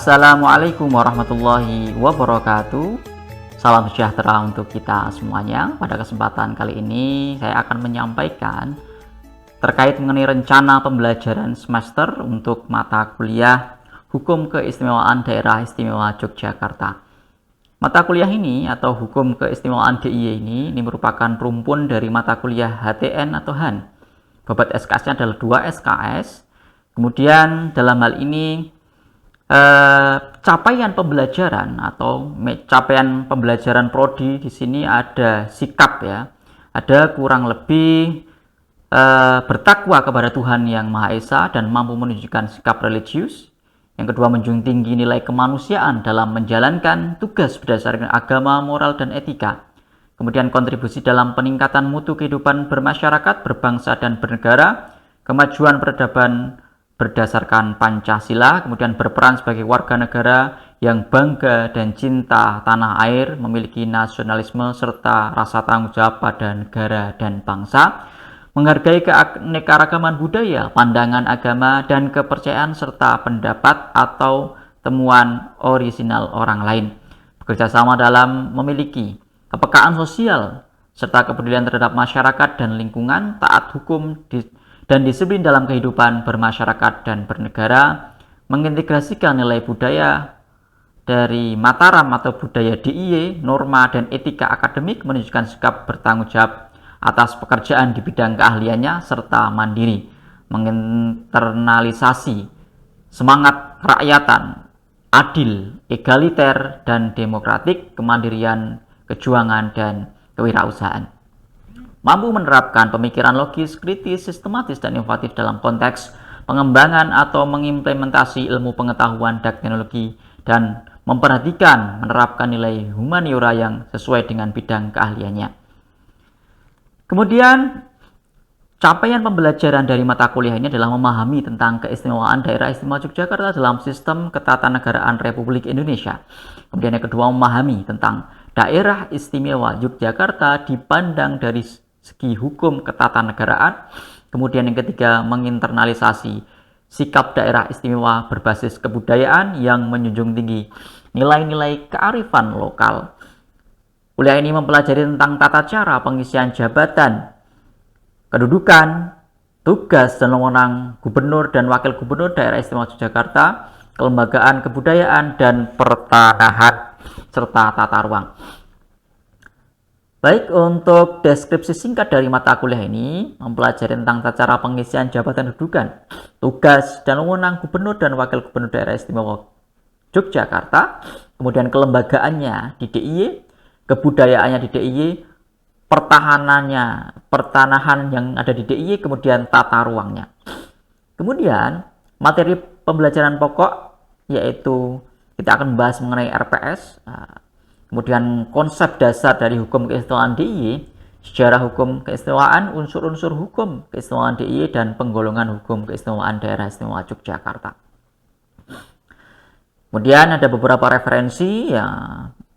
Assalamualaikum warahmatullahi wabarakatuh. Salam sejahtera untuk kita semuanya. Pada kesempatan kali ini saya akan menyampaikan terkait mengenai rencana pembelajaran semester untuk mata kuliah Hukum Keistimewaan Daerah Istimewa Yogyakarta. Mata kuliah ini atau Hukum Keistimewaan DIY ini merupakan rumpun dari mata kuliah HTN atau HAN. Bobot SKS-nya adalah 2 SKS. Kemudian dalam hal ini capaian pembelajaran atau capaian pembelajaran prodi di sini ada sikap ya, ada kurang lebih bertakwa kepada Tuhan Yang Maha Esa dan mampu menunjukkan sikap religius. Yang kedua, menjunjung tinggi nilai kemanusiaan dalam menjalankan tugas berdasarkan agama, moral, dan etika. Kemudian kontribusi dalam peningkatan mutu kehidupan bermasyarakat, berbangsa, dan bernegara, kemajuan peradaban berdasarkan Pancasila, kemudian berperan sebagai warga negara yang bangga dan cinta tanah air, memiliki nasionalisme serta rasa tanggung jawab pada negara dan bangsa, menghargai keanekaragaman budaya, pandangan agama, dan kepercayaan serta pendapat atau temuan orisinal orang lain, bekerja sama dalam memiliki kepekaan sosial serta kepedulian terhadap masyarakat dan lingkungan, taat hukum dan disiplin dalam kehidupan bermasyarakat dan bernegara, mengintegrasikan nilai budaya dari Mataram atau budaya DIY, norma dan etika akademik, menunjukkan sikap bertanggung jawab atas pekerjaan di bidang keahliannya, serta mandiri, menginternalisasi semangat kerakyatan, adil, egaliter, dan demokratik, kemandirian, kejuangan, dan kewirausahaan. Mampu menerapkan pemikiran logis, kritis, sistematis, dan inovatif dalam konteks pengembangan atau mengimplementasi ilmu pengetahuan dan teknologi, dan memperhatikan menerapkan nilai humaniora yang sesuai dengan bidang keahliannya. Kemudian, capaian pembelajaran dari mata kuliah ini adalah memahami tentang keistimewaan daerah istimewa Yogyakarta dalam sistem ketatanegaraan Republik Indonesia. Kemudian yang kedua, memahami tentang daerah istimewa Yogyakarta dipandang dari segi hukum ketatanegaraan. Kemudian yang ketiga, menginternalisasi sikap daerah istimewa berbasis kebudayaan yang menjunjung tinggi nilai-nilai kearifan lokal. Kuliah ini mempelajari tentang tata cara pengisian jabatan, kedudukan, tugas dan wewenang gubernur dan wakil gubernur daerah istimewa Yogyakarta, kelembagaan kebudayaan dan pertanahan, serta tata ruang. Baik, untuk deskripsi singkat dari mata kuliah ini mempelajari tentang tata cara pengisian jabatan kedudukan, tugas dan wewenang gubernur dan wakil gubernur daerah istimewa Yogyakarta, kemudian kelembagaannya di DIY, kebudayaannya di DIY, pertanahan yang ada di DIY, kemudian tata ruangnya. Kemudian materi pembelajaran pokok yaitu kita akan membahas mengenai RPS, kemudian konsep dasar dari hukum keistimewaan DIY, sejarah hukum keistimewaan, unsur-unsur hukum keistimewaan DIY, dan penggolongan hukum keistimewaan daerah istimewa Yogyakarta. Kemudian ada beberapa referensi ya,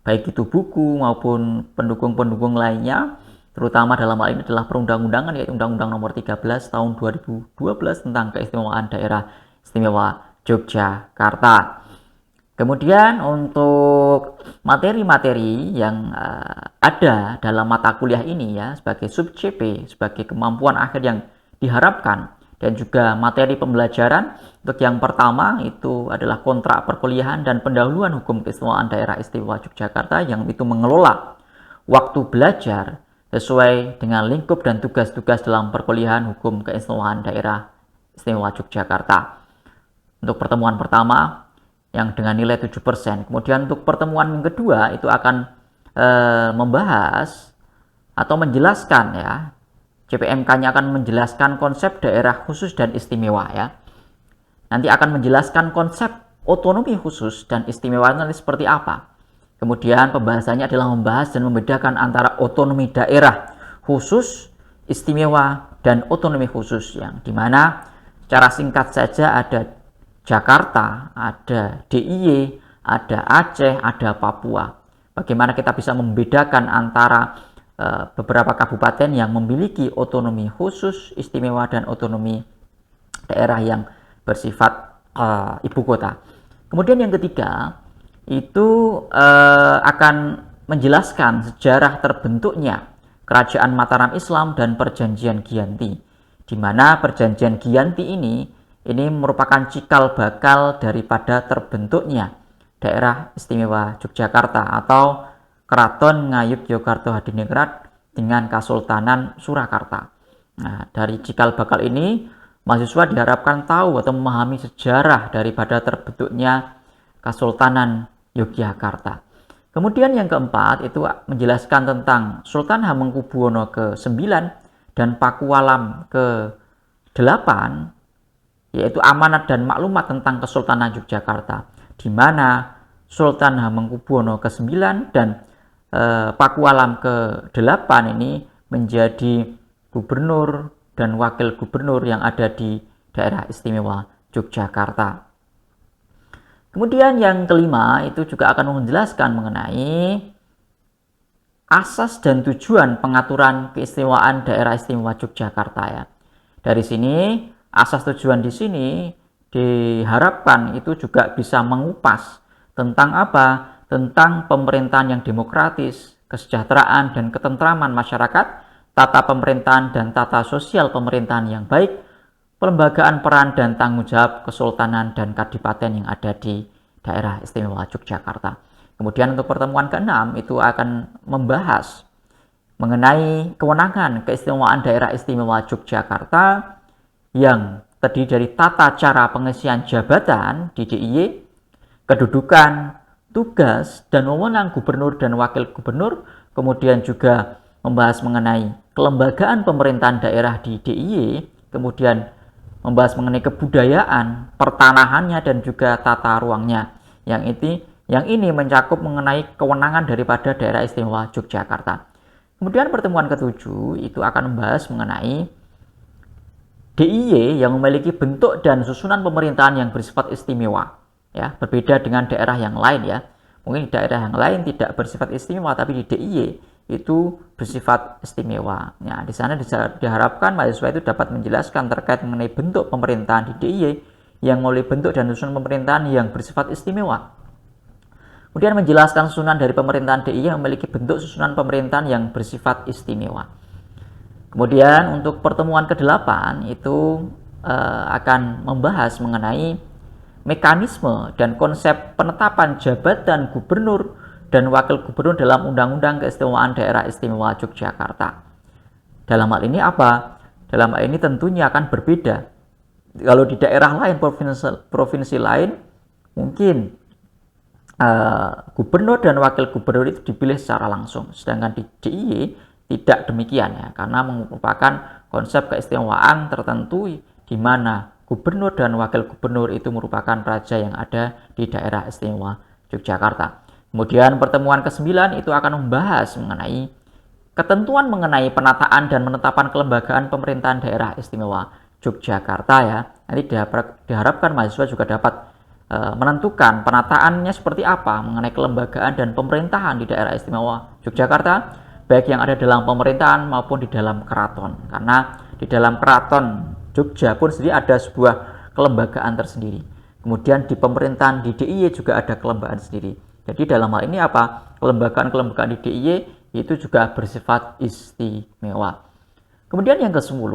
baik itu buku maupun pendukung-pendukung lainnya, terutama dalam hal ini adalah perundang-undangan yaitu Undang-Undang Nomor 13 Tahun 2012 tentang keistimewaan daerah istimewa Yogyakarta. Kemudian untuk materi-materi yang ada dalam mata kuliah ini ya, sebagai sub CP, sebagai kemampuan akhir yang diharapkan, dan juga materi pembelajaran untuk yang pertama itu adalah kontrak perkuliahan dan pendahuluan hukum keistimewaan daerah istimewa Yogyakarta, yang itu mengelola waktu belajar sesuai dengan lingkup dan tugas-tugas dalam perkuliahan hukum keistimewaan daerah istimewa Yogyakarta. Untuk pertemuan pertama yang dengan nilai 7%. Kemudian untuk pertemuan yang kedua itu akan membahas atau menjelaskan ya, CPMK-nya akan menjelaskan konsep daerah khusus dan istimewa ya. Nanti akan menjelaskan konsep otonomi khusus dan istimewa nanti seperti apa. Kemudian pembahasannya adalah membahas dan membedakan antara otonomi daerah khusus, istimewa, dan otonomi khusus, yang dimana secara singkat saja ada Jakarta, ada DIY, ada Aceh, ada Papua. Bagaimana kita bisa membedakan antara beberapa kabupaten yang memiliki otonomi khusus, istimewa, dan otonomi daerah yang bersifat ibu kota. Kemudian yang ketiga, itu akan menjelaskan sejarah terbentuknya Kerajaan Mataram Islam dan Perjanjian Giyanti, di mana Perjanjian Giyanti ini merupakan cikal bakal daripada terbentuknya daerah istimewa Yogyakarta atau Keraton Ngayogyakarta Hadiningrat dengan Kasultanan Surakarta. Nah, dari cikal bakal ini mahasiswa diharapkan tahu atau memahami sejarah daripada terbentuknya Kesultanan Yogyakarta. Kemudian yang keempat itu menjelaskan tentang Sultan Hamengkubuwono ke-9 dan Pakualam ke-8, yaitu amanat dan maklumat tentang Kesultanan Yogyakarta, di mana Sultan Hamengkubuwono ke-9 dan Pakualam ke-8 ini menjadi gubernur dan wakil gubernur yang ada di daerah istimewa Yogyakarta. Kemudian yang kelima itu juga akan menjelaskan mengenai asas dan tujuan pengaturan keistimewaan daerah istimewa Yogyakarta ya. Dari sini asas tujuan di sini diharapkan itu juga bisa mengupas tentang apa? Tentang pemerintahan yang demokratis, kesejahteraan dan ketentraman masyarakat, tata pemerintahan dan tata sosial pemerintahan yang baik, pelembagaan peran dan tanggung jawab kesultanan dan kadipaten yang ada di daerah istimewa Yogyakarta. Kemudian untuk pertemuan ke-6 itu akan membahas mengenai kewenangan keistimewaan daerah istimewa Yogyakarta yang terdiri dari tata cara pengisian jabatan di DIY, kedudukan, tugas, dan wewenang gubernur dan wakil gubernur, kemudian juga membahas mengenai kelembagaan pemerintahan daerah di DIY, kemudian membahas mengenai kebudayaan, pertanahannya, dan juga tata ruangnya. Yang ini mencakup mengenai kewenangan daripada daerah istimewa Yogyakarta. Kemudian pertemuan ke-7 itu akan membahas mengenai DIY yang memiliki bentuk dan susunan pemerintahan yang bersifat istimewa. Ya, berbeda dengan daerah yang lain ya. Mungkin di daerah yang lain tidak bersifat istimewa, tapi di DIY itu bersifat istimewa. Ya, di sana diharapkan mahasiswa itu dapat menjelaskan terkait mengenai bentuk pemerintahan di DIY yang memiliki bentuk dan susunan pemerintahan yang bersifat istimewa. Kemudian menjelaskan susunan dari pemerintahan DIY yang memiliki bentuk susunan pemerintahan yang bersifat istimewa. Kemudian untuk pertemuan ke-8 itu akan membahas mengenai mekanisme dan konsep penetapan jabatan gubernur dan wakil gubernur dalam Undang-Undang Keistimewaan Daerah Istimewa Yogyakarta. Dalam hal ini apa? Dalam hal ini tentunya akan berbeda. Kalau di daerah lain, provinsi lain, mungkin gubernur dan wakil gubernur itu dipilih secara langsung. Sedangkan di DIY tidak demikian ya, karena merupakan konsep keistimewaan tertentu di mana gubernur dan wakil gubernur itu merupakan raja yang ada di daerah istimewa Yogyakarta. Kemudian pertemuan ke-9 itu akan membahas mengenai ketentuan mengenai penataan dan penetapan kelembagaan pemerintahan daerah istimewa Yogyakarta ya. Nanti diharapkan mahasiswa juga dapat menentukan penataannya seperti apa mengenai kelembagaan dan pemerintahan di daerah istimewa Yogyakarta, baik yang ada dalam pemerintahan maupun di dalam keraton. Karena di dalam keraton Jogja pun sendiri ada sebuah kelembagaan tersendiri. Kemudian di pemerintahan di DIY juga ada kelembagaan sendiri. Jadi dalam hal ini apa? Kelembagaan-kelembagaan di DIY itu juga bersifat istimewa. Kemudian yang ke-10,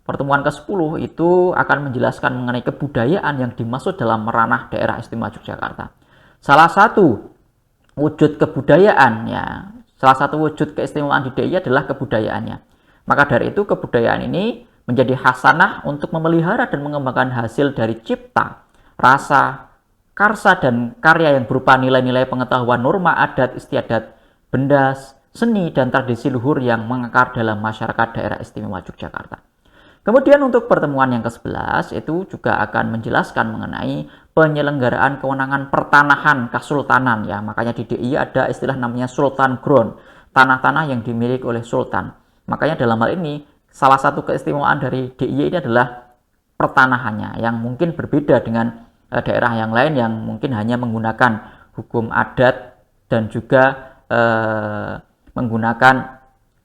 pertemuan ke-10 itu akan menjelaskan mengenai kebudayaan yang dimaksud dalam ranah daerah istimewa Yogyakarta. Salah satu wujud kebudayaannya, salah satu wujud keistimewaan di DIY adalah kebudayaannya. Maka dari itu kebudayaan ini menjadi hasanah untuk memelihara dan mengembangkan hasil dari cipta, rasa, karsa, dan karya yang berupa nilai-nilai pengetahuan, norma adat istiadat, benda, seni, dan tradisi luhur yang mengakar dalam masyarakat daerah istimewa Yogyakarta. Kemudian untuk pertemuan yang ke-11 itu juga akan menjelaskan mengenai penyelenggaraan kewenangan pertanahan kesultanan ya. Makanya di DIY ada istilah namanya Sultan Ground, tanah-tanah yang dimiliki oleh sultan. Makanya dalam hal ini salah satu keistimewaan dari DIY ini adalah pertanahannya yang mungkin berbeda dengan daerah yang lain yang mungkin hanya menggunakan hukum adat dan juga menggunakan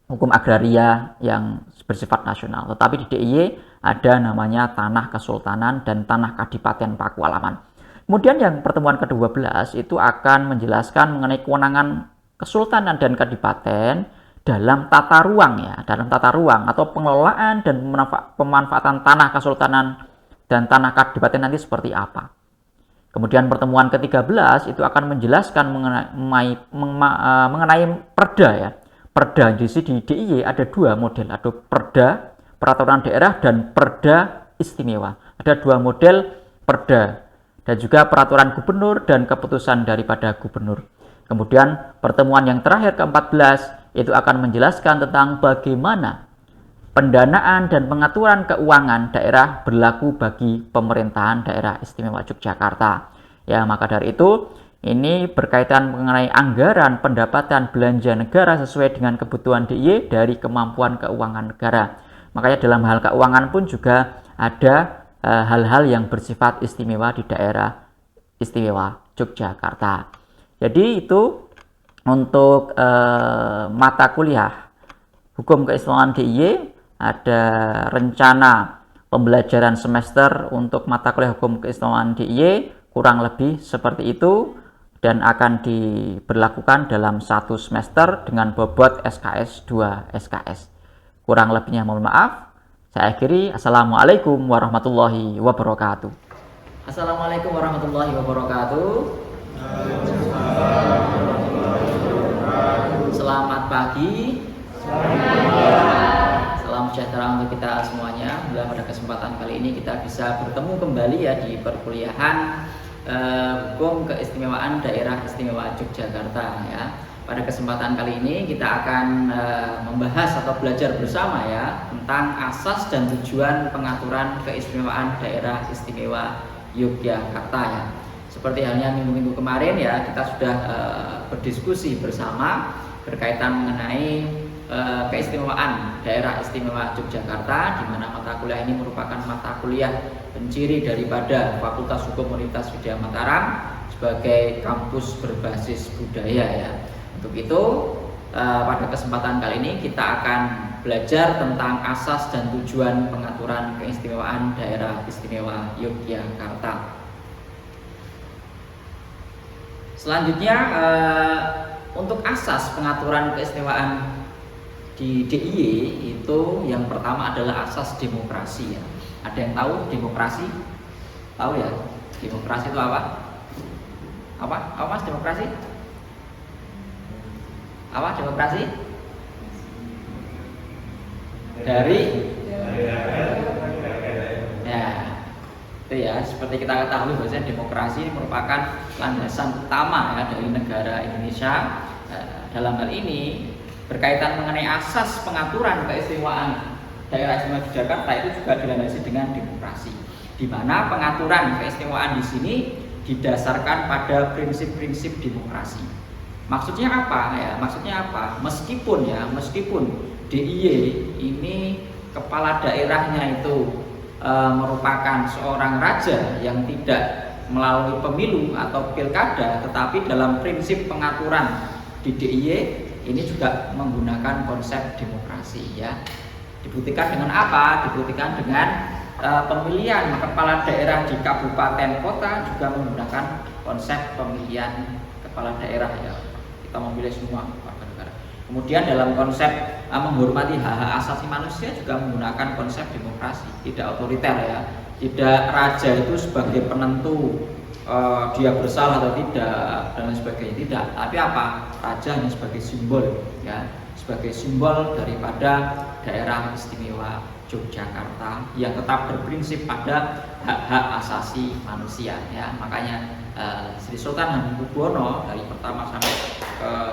hukum agraria yang bersifat nasional. Tetapi di DIY ada namanya tanah kesultanan dan tanah kadipaten Pakualaman. Kemudian yang pertemuan ke-12 itu akan menjelaskan mengenai kewenangan kesultanan dan kadipaten dalam tata ruang ya, dalam tata ruang atau pengelolaan dan pemanfaatan tanah kesultanan dan tanah kadipaten nanti seperti apa. Kemudian pertemuan ke-13 itu akan menjelaskan mengenai perda ya. Perda di DIY ada dua model, ada perda peraturan daerah dan perda istimewa. Ada dua model perda dan juga peraturan gubernur dan keputusan daripada gubernur. Kemudian pertemuan yang terakhir ke-14 itu akan menjelaskan tentang bagaimana pendanaan dan pengaturan keuangan daerah berlaku bagi pemerintahan daerah istimewa Yogyakarta. Ya, maka dari itu ini berkaitan mengenai anggaran pendapatan belanja negara sesuai dengan kebutuhan DIY dari kemampuan keuangan negara. Makanya dalam hal keuangan pun juga ada hal-hal yang bersifat istimewa di daerah istimewa Yogyakarta. Jadi itu untuk mata kuliah hukum keistimewaan DIY, ada rencana pembelajaran semester untuk mata kuliah hukum keistimewaan DIY kurang lebih seperti itu dan akan diberlakukan dalam satu semester dengan bobot SKS 2 SKS. Kurang lebihnya mohon maaf. Saya akhiri. Assalamualaikum warahmatullahi wabarakatuh. Assalamualaikum warahmatullahi wabarakatuh. Selamat pagi. Salam sejahtera untuk kita semuanya. Pada kesempatan kali ini kita bisa bertemu kembali ya di perkuliahan hukum keistimewaan daerah istimewa Yogyakarta ya. Pada kesempatan kali ini kita akan membahas atau belajar bersama ya tentang asas dan tujuan pengaturan keistimewaan daerah istimewa Yogyakarta ya. Seperti halnya minggu-minggu kemarin ya, kita sudah berdiskusi bersama berkaitan mengenai keistimewaan daerah istimewa Yogyakarta, di mana mata kuliah ini merupakan mata kuliah penciri daripada Fakultas Hukum Universitas Widya Mataram sebagai kampus berbasis budaya ya. Untuk itu pada kesempatan kali ini kita akan belajar tentang asas dan tujuan pengaturan keistimewaan daerah istimewa Yogyakarta. Selanjutnya untuk asas pengaturan keistimewaan di DIY itu yang pertama adalah asas demokrasi ya. Ada yang tahu demokrasi? Tahu ya? Demokrasi itu apa? Apa Mas demokrasi? Apa demokrasi? Dari ya, itu ya, seperti kita ketahui bahwasanya demokrasi ini merupakan landasan utama ya dari negara Indonesia. Dalam hal ini berkaitan mengenai asas pengaturan keistimewaan daerah istimewa Yogyakarta itu juga dilandasi dengan demokrasi, di mana pengaturan keistimewaan di sini didasarkan pada prinsip-prinsip demokrasi. Maksudnya apa ya? Maksudnya apa? Meskipun DIY ini kepala daerahnya itu merupakan seorang raja yang tidak melalui pemilu atau pilkada, tetapi dalam prinsip pengaturan di DIY ini juga menggunakan konsep demokrasi ya. Dibuktikan dengan apa? Dibuktikan dengan pemilihan kepala daerah di kabupaten kota juga menggunakan konsep pemilihan kepala daerah ya. Kita memilih semua warga negara. Kemudian dalam konsep menghormati hak-hak asasi manusia juga menggunakan konsep demokrasi, tidak otoriter ya. Tidak raja itu sebagai penentu dia bersalah atau tidak dan lain sebagainya, tidak. Tapi apa? Raja hanya sebagai simbol ya, sebagai simbol daripada daerah istimewa Yogyakarta yang tetap berprinsip pada hak-hak asasi manusia ya. Makanya Sri Sultan Hamengkubuwono dari pertama sampai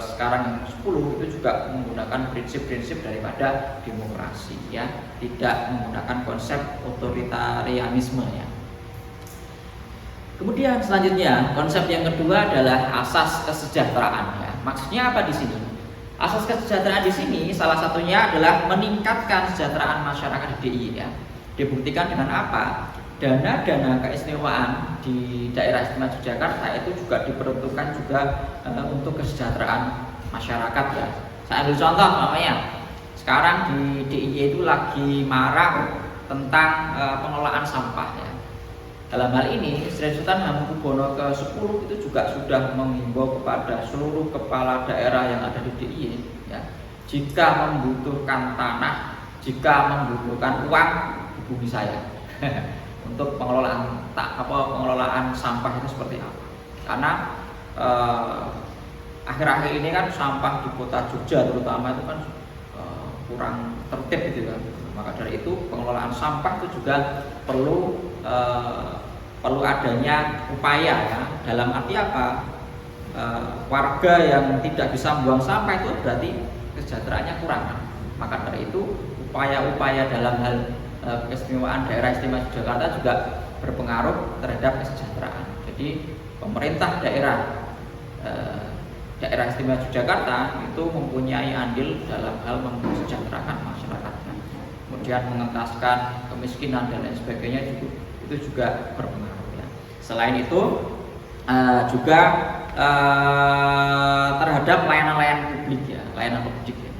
sekarang yang 10 itu juga menggunakan prinsip-prinsip daripada demokrasi ya, tidak menggunakan konsep otoritarianisme ya. Kemudian selanjutnya konsep yang kedua adalah asas kesejahteraan ya. Maksudnya apa di sini? Asas kesejahteraan di sini salah satunya adalah meningkatkan kesejahteraan masyarakat di DIY ya. Dibuktikan dengan apa? dana-dana keistimewaan di daerah istimewa Yogyakarta itu juga diperuntukkan juga untuk kesejahteraan masyarakat ya. Saya ambil contoh namanya, sekarang di DIY itu lagi marak tentang pengelolaan sampah ya. Dalam hal ini Sri Sultan Hamengkubuwono ke-10 itu juga sudah menghimbau kepada seluruh kepala daerah yang ada di DIY ya, jika membutuhkan tanah, jika membutuhkan uang, hubungi saya untuk pengelolaan sampah itu seperti apa. Karena akhir-akhir ini kan sampah di kota Jogja terutama itu kan kurang tertib gitu kan. Maka dari itu pengelolaan sampah itu juga perlu adanya upaya ya. Dalam arti apa? Warga yang tidak bisa membuang sampah itu berarti kesejahteraannya kurang. Maka dari itu upaya-upaya dalam hal keistimewaan daerah istimewa Yogyakarta juga berpengaruh terhadap kesejahteraan. Jadi pemerintah daerah istimewa Yogyakarta itu mempunyai andil dalam hal mensejahterakan masyarakatnya, kemudian mengentaskan kemiskinan dan lain sebagainya, itu juga berpengaruh ya. Selain itu juga terhadap layanan-layanan publik ya, layanan publik ya.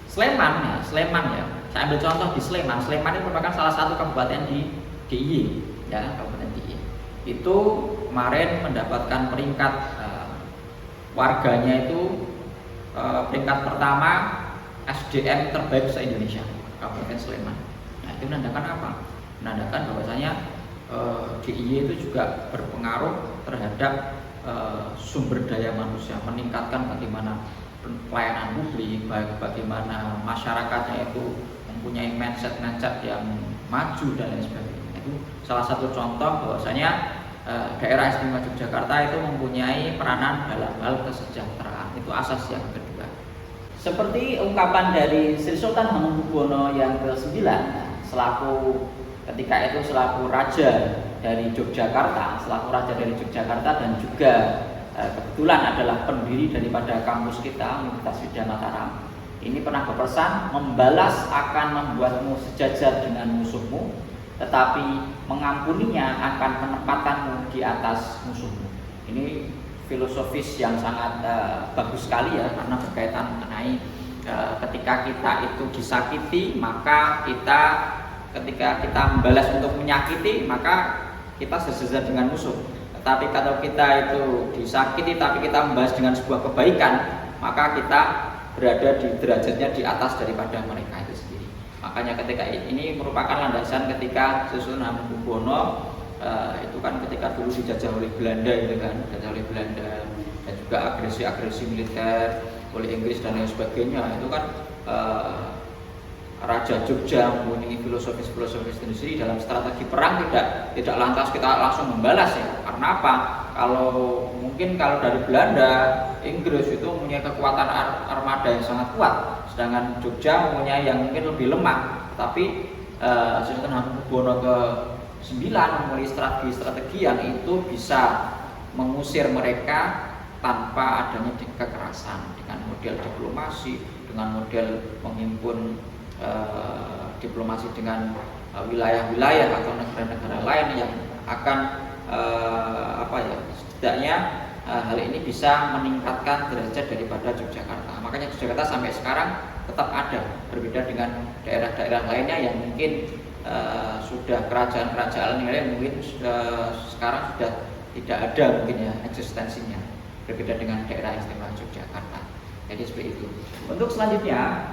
Sleman ya. Saya ambil contoh di Sleman. Sleman itu merupakan salah satu kabupaten di DIY ya, kabupaten DIY. Itu kemarin mendapatkan peringkat warganya itu peringkat pertama SDM terbaik se-Indonesia, Kabupaten Sleman. Nah, itu menandakan apa? Menandakan bahwasanya DIY itu juga berpengaruh terhadap sumber daya manusia, meningkatkan bagaimana pelayanan publik, bagaimana masyarakatnya itu mempunyai mindset yang maju dan lain sebagainya. Itu salah satu contoh bahwasanya daerah istimewa Yogyakarta itu mempunyai peranan dalam hal kesejahteraan. Itu asas yang kedua. Seperti ungkapan dari Sri Sultan Hamengkubuwono yang ke-9 ketika itu selaku raja dari Yogyakarta, dan juga kebetulan adalah pendiri daripada kampus kita, Universitas Widya Mataram. Ini pernah berpesan, membalas akan membuatmu sejajar dengan musuhmu, tetapi mengampuninya akan menempatkanmu di atas musuhmu. Ini filosofis yang sangat bagus sekali ya, karena berkaitan mengenai ketika kita itu disakiti, maka ketika kita membalas untuk menyakiti, maka kita sejajar dengan musuh. Tapi kalau kita itu disakiti tapi kita membalas dengan sebuah kebaikan, maka kita berada di derajatnya di atas daripada mereka itu sendiri. Makanya ketika ini merupakan landasan ketika Sultan Hamengkubuwono itu kan ketika dulu dijajah oleh Belanda gitu kan, dan juga agresi militer oleh Inggris dan lain sebagainya. Itu kan Raja Jogja mempunyai filosofis sendiri dalam strategi perang, tidak lantas kita langsung membalas ya. Karena apa? Kalau dari Belanda, Inggris itu mempunyai kekuatan armada yang sangat kuat, sedangkan Jogja mempunyai yang mungkin lebih lemah. Tapi Sultan Hamengkubuwono ke-9 mempunyai strategi yang itu bisa mengusir mereka tanpa adanya kekerasan, dengan model diplomasi, dengan model menghimpun diplomasi dengan wilayah-wilayah atau negara-negara lain yang akan setidaknya hal ini bisa meningkatkan derajat daripada Yogyakarta. Makanya Yogyakarta sampai sekarang tetap ada, berbeda dengan daerah-daerah lainnya yang mungkin sudah kerajaan-kerajaan lain mungkin sekarang sudah tidak ada mungkin ya eksistensinya, berbeda dengan daerah istimewa Yogyakarta. Jadi seperti itu. Untuk selanjutnya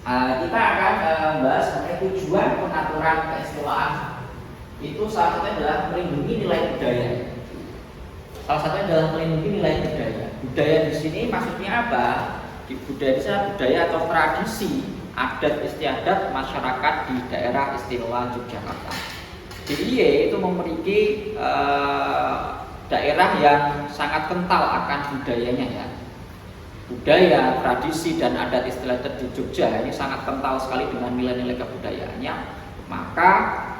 kita akan membahas mengenai tujuan pengaturan keistimewaan. Itu salah satunya adalah melindungi nilai budaya. Budaya di sini maksudnya apa? Budaya di sana budaya atau tradisi adat istiadat masyarakat di daerah istimewa Yogyakarta. DIY itu memiliki daerah yang sangat kental akan budayanya ya. Budaya, tradisi, dan adat istiadat di Jogja ini sangat kental sekali dengan nilai-nilai kebudayaannya. Maka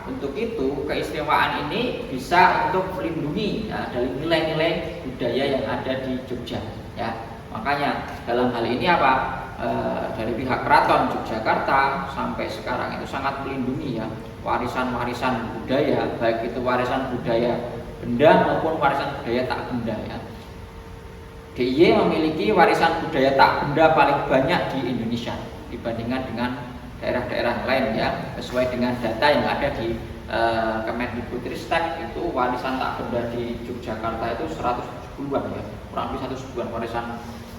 untuk itu keistimewaan ini bisa untuk melindungi dari nilai-nilai budaya yang ada di Jogja ya. Makanya dalam hal ini apa? dari pihak Keraton Yogyakarta sampai sekarang itu sangat melindungi ya warisan-warisan budaya, baik itu warisan budaya benda maupun warisan budaya tak benda ya. DIY memiliki warisan budaya tak benda paling banyak di Indonesia dibandingkan dengan daerah-daerah lain ya. Sesuai dengan data yang ada di Kemendikbudristek, itu warisan tak benda di Yogyakarta itu 170-an ya, kurang lebih 170-an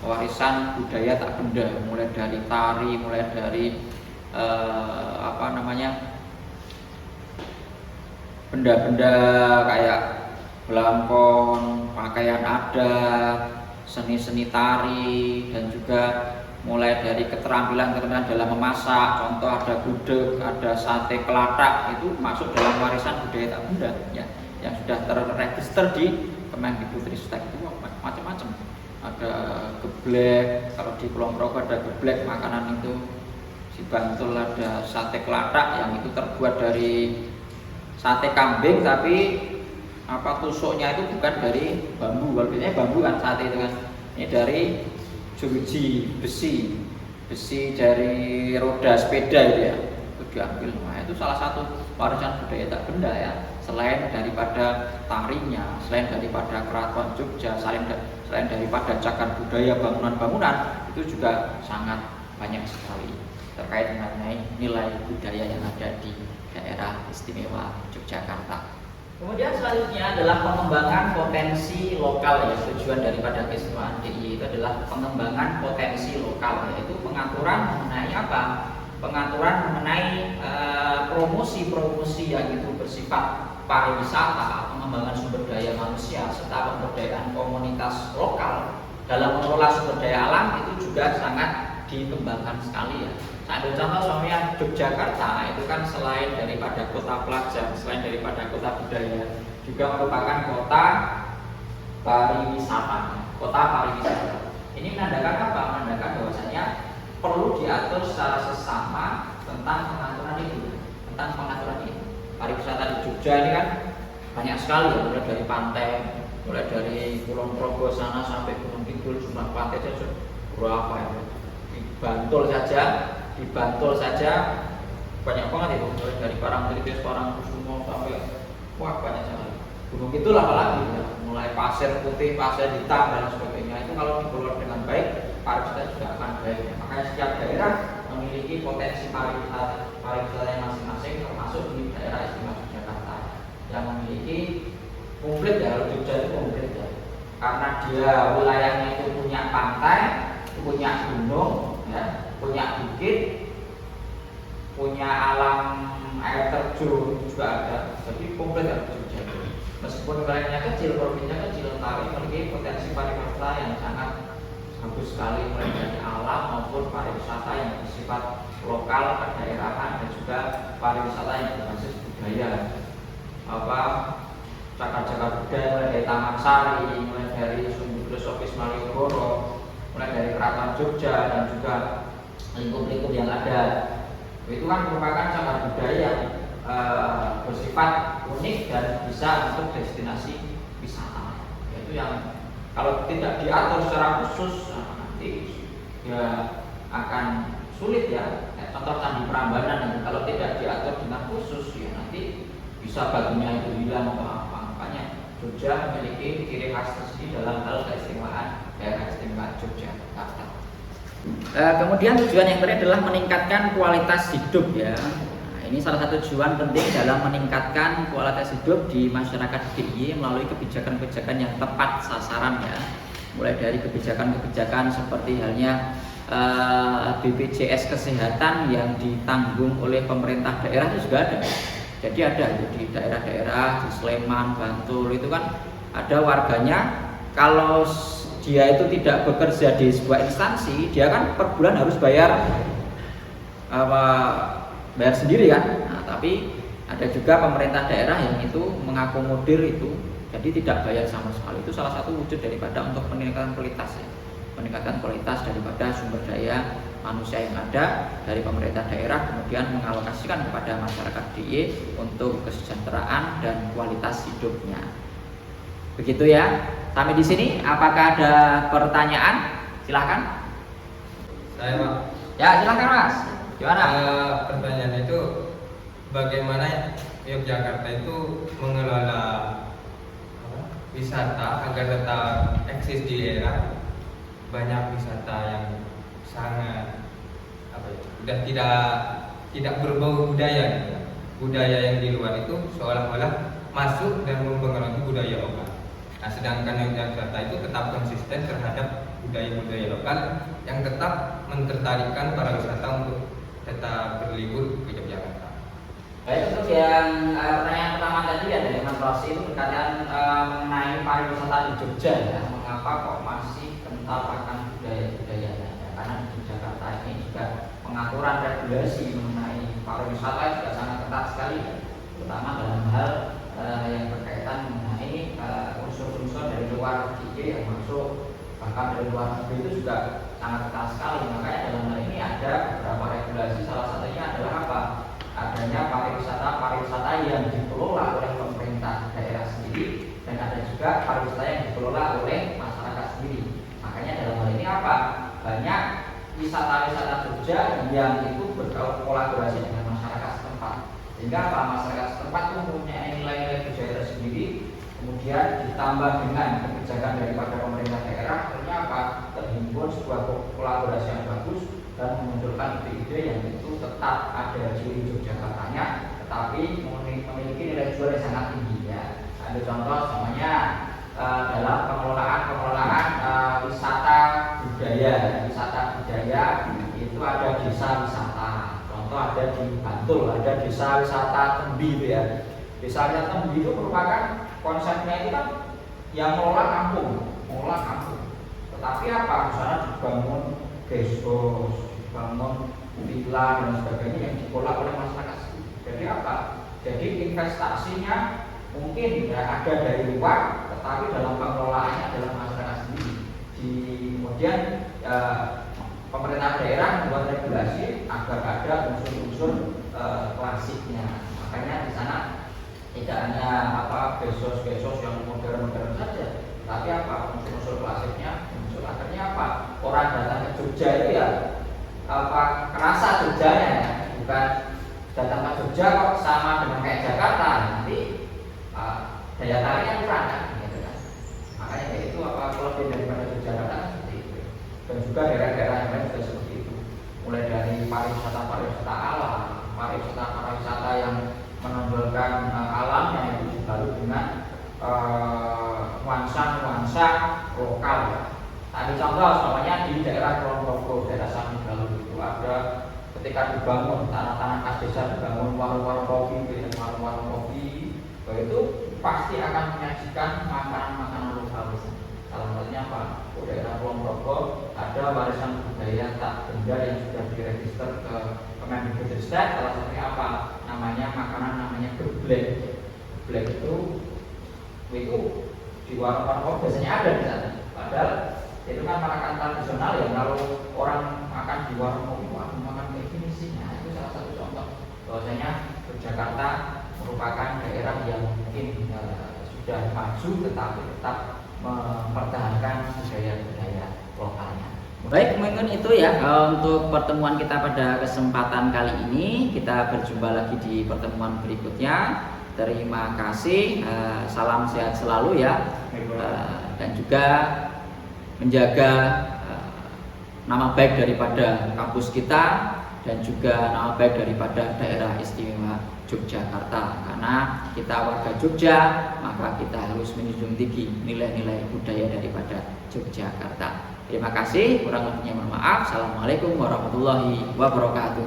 warisan budaya tak benda, mulai dari tari, mulai dari benda-benda kayak belangkon, pakaian adat, seni-seni tari, dan juga mulai dari keterampilan dalam memasak, contoh ada gudeg, ada sate kelatak, itu masuk dalam warisan budaya tak benda ya, yang sudah terregister di Kemendikbudristek. Itu macam-macam, ada geblek, kalau di Kulon Progo ada geblek makanan itu, di Bantul ada sate kelatak yang itu terbuat dari sate kambing, tapi tusuknya itu bukan dari bambu. Kalau biasanya bambu kan sate itu kan, ini dari jeruji besi dari roda sepeda itu ya, itu diambil. Nah, itu salah satu warisan budaya tak benda ya, selain daripada tarinya, selain daripada Keraton Jogja, selain daripada cagar budaya bangunan-bangunan, itu juga sangat banyak sekali terkait dengan nilai budaya yang ada di daerah istimewa Yogyakarta. Kemudian selanjutnya adalah pengembangan potensi lokal ya. Tujuan daripada keistimewaan DIY itu adalah pengembangan potensi lokal, yaitu pengaturan mengenai apa? Pengaturan mengenai promosi-promosi yang itu bersifat pariwisata, pengembangan sumber daya manusia, serta pemberdayaan komunitas lokal dalam mengelola sumber daya alam itu juga sangat dikembangkan sekali ya. Ambil contoh soalnya Yogyakarta itu kan selain daripada kota pelajar, selain daripada kota budaya, juga merupakan kota pariwisata. Ini menandakan apa? Menandakan bahwasanya perlu diatur secara sesama tentang pengaturan itu. Pariwisata di Jogja ini kan banyak sekali ya, mulai dari pantai, mulai dari Kulon Progo sana sampai Gunung Kidul, jumlah pantai saja berapa ya? Di Bantul saja banyak banget itu, mulai dari Parangtritis, Parangkusumo sampai banyak sekali. Gunung Kidul apalagi ya, mulai pasir putih, pasir hitam dan sebagainya. Itu kalau dikelola dengan baik, pariwisata juga akan baik ya. Makanya setiap daerah memiliki potensi pariwisata masing-masing, termasuk di daerah istimewa Yogyakarta yang memiliki komplit ya. Jogja itu komplit ya, karena dia wilayahnya itu punya pantai, punya gunung ya, punya bukit, punya alam air terjun juga ada. Jadi komplit ya Jogja. Meskipun wilayahnya kecil, provinsinya kecil, tapi memiliki potensi pariwisata yang sangat bagus sekali, mulai dari alam maupun pariwisata yang bersifat lokal, kedaerahan, dan juga pariwisata yang berbasis budaya. Cagar-cagar budaya mulai dari Taman Sari, mulai dari Sumber Filosofis Malioboro, mulai dari Keraton Jogja, dan juga lingkup-lingkup yang ada. Itu kan merupakan cagar budaya yang bersifat unik dan bisa untuk destinasi wisata. Itu yang kalau tidak diatur secara khusus, nanti ya akan sulit ya. Contoh Candi Prambanan, kalau tidak diatur dengan khusus ya nanti bisa baginya itu hilang atau apa. Makanya Jogja memiliki ciri khas tersendiri dalam hal keistimewaan daerah istimewa Yogyakarta. Kemudian tujuan yang terakhir adalah meningkatkan kualitas hidup ya. Ini salah satu tujuan penting dalam meningkatkan kualitas hidup di masyarakat DIY melalui kebijakan-kebijakan yang tepat sasaran ya. Mulai dari kebijakan-kebijakan seperti halnya BPJS Kesehatan yang ditanggung oleh pemerintah daerah itu juga ada. Jadi ada di daerah-daerah di Sleman, Bantul itu kan ada warganya, kalau dia itu tidak bekerja di sebuah instansi, dia kan per bulan harus bayar sendiri kan. Nah, tapi ada juga pemerintah daerah yang itu mengakomodir itu, jadi tidak bayar sama sekali. Itu salah satu wujud daripada untuk meningkatkan kualitas ya. Meningkatkan kualitas daripada sumber daya manusia yang ada dari pemerintah daerah, kemudian mengalokasikan kepada masyarakat DIY untuk kesejahteraan dan kualitas hidupnya. Begitu ya. Sampai di sini, apakah ada pertanyaan? Silahkan. Saya Pak. Ya, silakan Mas. Gimana? Pertanyaan itu bagaimana Yogyakarta itu mengelola wisata agar tetap eksis di era banyak wisata yang sangat udah tidak berbau budaya gitu. Budaya yang di luar itu seolah-olah masuk dan mempengaruhi budaya lokal. Nah, sedangkan Yogyakarta itu tetap konsisten terhadap budaya-budaya lokal yang tetap mentertarik para wisata untuk tetap berlibur ke Yogyakarta. Baik, untuk yang pertanyaan pertama tadi ya dari Mas Rosi itu berkaitan mengenai pariwisata di Jogja ya, mengapa kok masih kental akan budaya-budayanya ya, karena di Jakarta ini juga pengaturan regulasi mengenai pariwisata juga sangat ketat sekali ya, terutama dalam hal yang berkaitan mengenai unsur-unsur dari luar negeri yang masuk, bahkan dari luar negeri itu juga sangat ketat sekali. Makanya dalam hal ini ada beberapa regulasi, salah satunya adalah apa? Adanya pariwisata yang dikelola oleh pemerintah daerah sendiri, dan ada juga pariwisata yang dikelola oleh masyarakat sendiri. Makanya dalam hal ini apa? Banyak wisata-wisata Jogja yang itu berkolaborasi dengan masyarakat setempat, sehingga apa? Masyarakat setempat itu mempunyai nilai-nilai budaya tersendiri, kemudian ditambah dengan kebijakan daripada pemerintah daerah, akhirnya apa? Terhimpun sebuah kolaborasi yang bagus dan memunculkan ide-ide yang itu tetap ada ciri Yogyakartanya, tetapi memiliki nilai jual yang sangat tinggi ya. Ada contoh namanya dalam pengelolaan wisata budaya itu ada desa wisata. Contoh ada di Bantul, ada desa wisata Tembi itu ya. Desa wisata Tembi itu merupakan konsepnya itu kan yang mengelola kampung. Tetapi apa? Di sana dibangun guest house, dibangun villa dan sebagainya yang dikelola oleh masyarakat. Jadi apa? Jadi investasinya mungkin ya ada dari luar, tetapi dalam pengelolaannya adalah masyarakat sendiri. Kemudian pemerintah daerah membuat regulasi agar ada unsur-unsur klasiknya. Makanya di sana tidak hanya besos yang modern saja, tapi apa? Unsur-unsur klasiknya muncul. Akhirnya apa? Orang datang ke Jogja itu ya kerasa Jogjanya ya, bukan datang ke Jogja kok sama dengan kayak Jakarta, nanti daya tariknya kurang kan, gitu kan. Makanya itu kelebihan daripada Yogyakarta seperti itu. Dan juga daerah-daerah yang lain juga seperti itu. Mulai dari pariwisata alam, pariwisata yang menonjolkan alamnya itu dibalut dengan nuansa lokal ya. Tadi contoh namanya di daerah Kulon Progo, daerah Samigaluh itu ada ketika dibangun tanah-tanah khas desa, dibangun warung-warung kopi, itu pasti akan menyajikan makanan-makanan lokal. Salah satunya apa? Di daerah Kulon Progo ada warisan budaya tak benda yang sudah diregister ke Kemendikbudristek. Salah satunya apa? Namanya geblek. Geblek itu di warung-warung biasanya ada di sana. Padahal itu kan makanan tradisional ya. Kalau orang makan di warung kopi, makan kayak gini sih. Nah, itu salah satu contoh bahwasanya Yogyakarta merupakan daerah yang mungkin sudah maju tetapi tetap mempertahankan budaya lokalnya. Baik, mungkin itu ya untuk pertemuan kita pada kesempatan kali ini. Kita berjumpa lagi di pertemuan berikutnya. Terima kasih, salam sehat selalu ya, dan juga menjaga nama baik daripada kampus kita dan juga nama baik daripada daerah istimewa Yogyakarta. Karena kita warga Jogja, maka kita harus menjunjung tinggi nilai-nilai budaya daripada Yogyakarta. Terima kasih, kurang lebihnya mohon maaf. Assalamualaikum warahmatullahi wabarakatuh.